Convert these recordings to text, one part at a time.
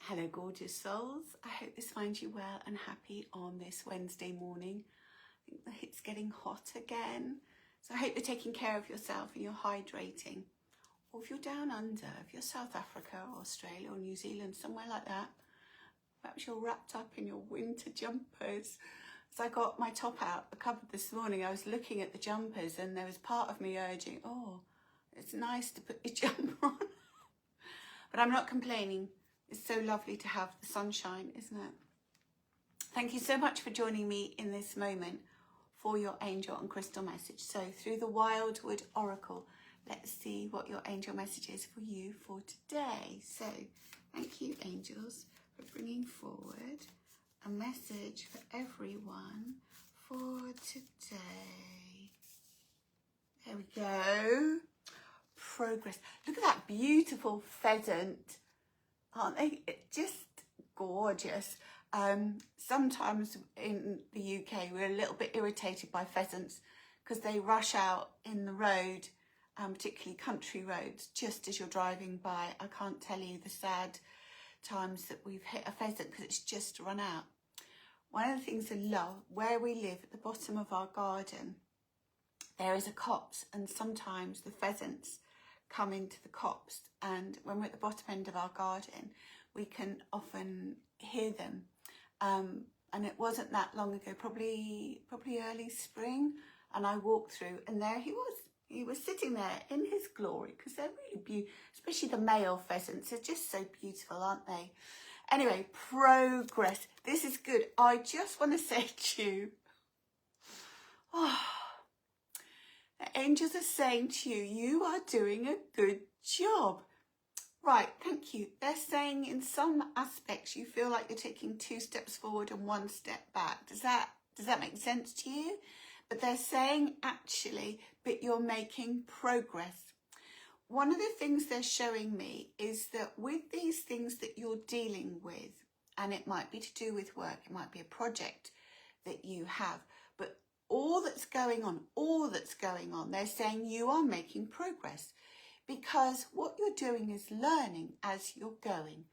Hello, gorgeous souls. I hope this finds you well and happy on this Wednesday morning. I think it's getting hot again. So I hope you're taking care of yourself and you're hydrating. Or if you're down under, if you're South Africa or Australia or New Zealand, somewhere like that, perhaps you're wrapped up in your winter jumpers. As I got my top out the cupboard this morning, I was looking at the jumpers and there was part of me urging, oh, it's nice to put your jumper on. But I'm not complaining. It's so lovely to have the sunshine, isn't it? Thank you so much for joining me in this moment for your angel and crystal message. So through the Wildwood Oracle, let's see what your angel message is for you for today. So thank you, angels, for bringing forward a message for everyone for today. There we go. Progress. Look at that beautiful pheasant. Aren't they just gorgeous? Sometimes in the UK we're a little bit irritated by pheasants because they rush out in the road, particularly country roads, just as you're driving by. I can't tell you the sad times that we've hit a pheasant because it's just run out. One of the things I love, where we live at the bottom of our garden, there is a copse, and sometimes the pheasants come into the copse, and when we're at the bottom end of our garden we can often hear them, and it wasn't that long ago, probably early spring, and I walked through and there he was sitting there in his glory, because they're really beautiful, especially the male pheasants. They're just so beautiful, aren't they? Anyway, progress. This is good. I just want to say to you, the angels are saying to you, you are doing a good job. Right, thank you. They're saying in some aspects you feel like you're taking 2 steps forward and 1 step back. Does that make sense to you? But they're saying actually that you're making progress. One of the things they're showing me is that with these things that you're dealing with, and it might be to do with work, it might be a project that you have, but all that's going on, they're saying you are making progress, because what you're doing is learning as you're going,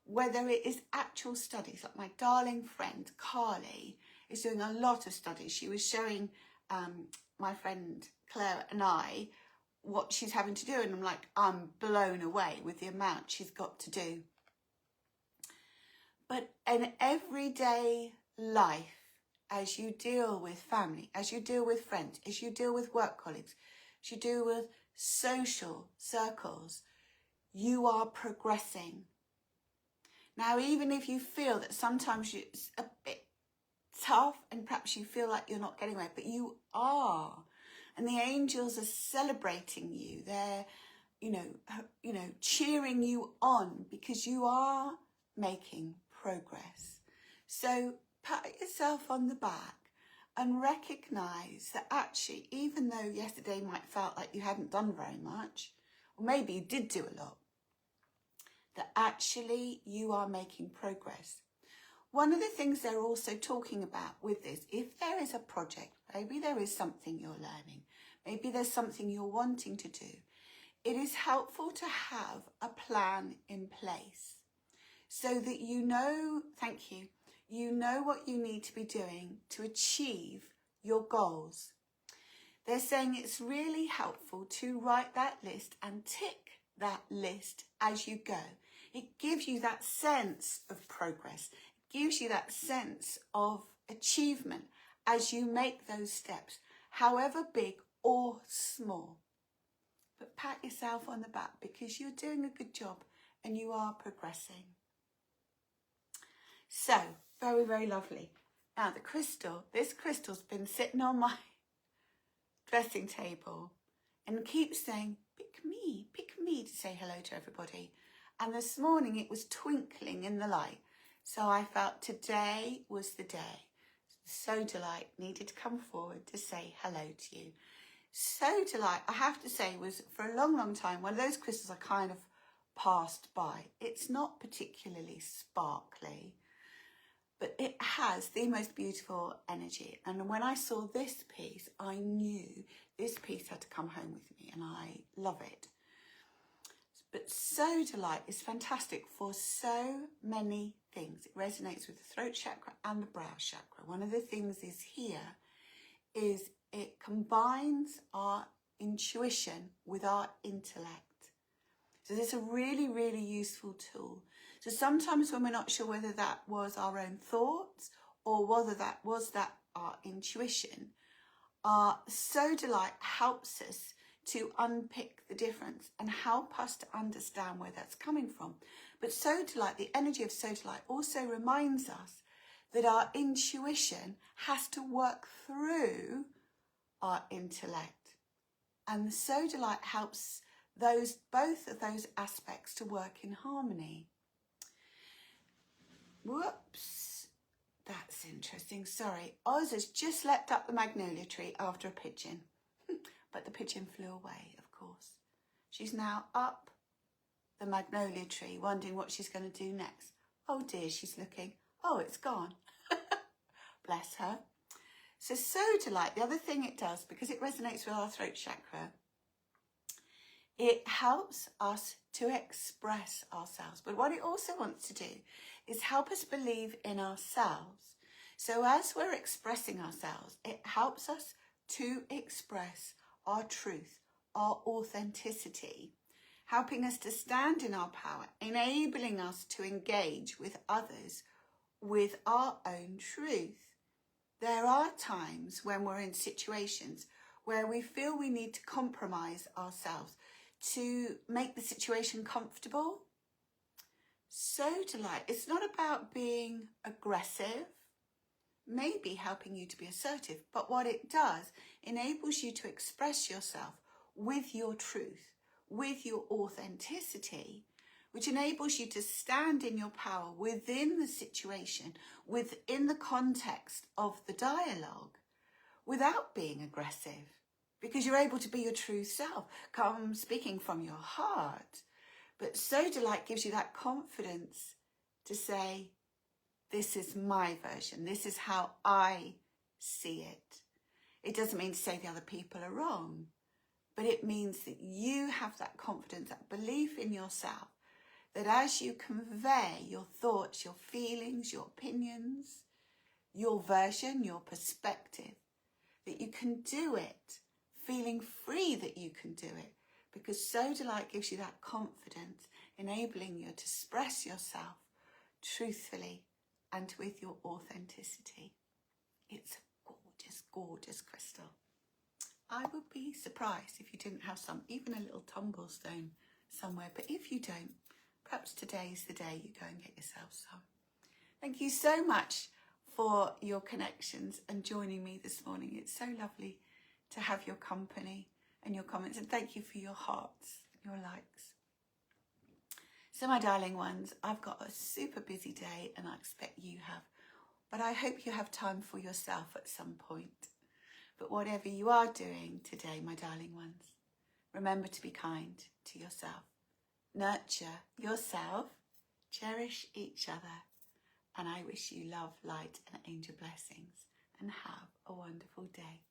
whether it is actual studies. Like my darling friend Carly is doing a lot of studies. She was showing my friend Claire and I what she's having to do, and I'm like, I'm blown away with the amount she's got to do. But in everyday life, as you deal with family, as you deal with friends, as you deal with work colleagues, as you deal with social circles, you are progressing. Now, even if you feel that sometimes it's a bit tough and perhaps you feel like you're not getting away, but you are. And the angels are celebrating you. They're, cheering you on, because you are making progress. So pat yourself on the back and recognise that actually, even though yesterday might felt like you hadn't done very much, or maybe you did do a lot, that actually you are making progress. One of the things they're also talking about with this, if there is a project, maybe there is something you're learning, maybe there's something you're wanting to do, it is helpful to have a plan in place so that you know, thank you, you know what you need to be doing to achieve your goals. They're saying it's really helpful to write that list and tick that list as you go. It gives you that sense of progress. It gives you that sense of achievement as you make those steps, however big or small. But pat yourself on the back, because you're doing a good job and you are progressing. So, very, very lovely. Now this crystal's been sitting on my dressing table and keeps saying, pick me to say hello to everybody. And this morning it was twinkling in the light. So I felt today was the day. So Delight needed to come forward to say hello to you. So Delight, I have to say, was for a long, long time one of those crystals I kind of passed by. It's not particularly sparkly, but it has the most beautiful energy. And when I saw this piece, I knew this piece had to come home with me, and I love it. It's But Sodalite is fantastic for so many things. It resonates with the throat chakra and the brow chakra. One of the things is here is it combines our intuition with our intellect. So this is a really, really useful tool. So sometimes when we're not sure whether that was our own thoughts or whether that was our intuition, our Sodalite helps us to unpick the difference and help us to understand where that's coming from. But Sodalite, the energy of Sodalite, also reminds us that our intuition has to work through our intellect. And the Sodalite helps both of those aspects to work in harmony. Whoops, that's interesting. Sorry, Oz has just leapt up the magnolia tree after a pigeon. But the pigeon flew away, of course. She's now up the magnolia tree, wondering what she's going to do next. Oh dear, she's looking. Oh, it's gone. Bless her. So Sodalite, the other thing it does, because it resonates with our throat chakra, it helps us to express ourselves. But what it also wants to do is help us believe in ourselves. So as we're expressing ourselves, it helps us to express our truth, our authenticity, helping us to stand in our power, enabling us to engage with others with our own truth. There are times when we're in situations where we feel we need to compromise ourselves to make the situation comfortable. Sodalite, it's not about being aggressive, maybe helping you to be assertive, but what it does enables you to express yourself with your truth, with your authenticity, which enables you to stand in your power within the situation, within the context of the dialogue, without being aggressive, because you're able to be your true self, come speaking from your heart. But Sodalite gives you that confidence to say, this is my version. This is how I see it. It doesn't mean to say the other people are wrong, but it means that you have that confidence, that belief in yourself, that as you convey your thoughts, your feelings, your opinions, your version, your perspective, that you can do it, feeling free that you can do it, because Sodalite gives you that confidence, enabling you to express yourself truthfully and with your authenticity. It's a gorgeous, gorgeous crystal. I would be surprised if you didn't have some, even a little tumblestone somewhere. But if you don't, perhaps today's the day you go and get yourself some. Thank you so much for your connections and joining me this morning. It's so lovely to have your company and your comments. And thank you for your hearts and your likes. So my darling ones, I've got a super busy day and I expect you have. But I hope you have time for yourself at some point. But whatever you are doing today, my darling ones, remember to be kind to yourself. Nurture yourself, cherish each other, and I wish you love, light and angel blessings, and have a wonderful day.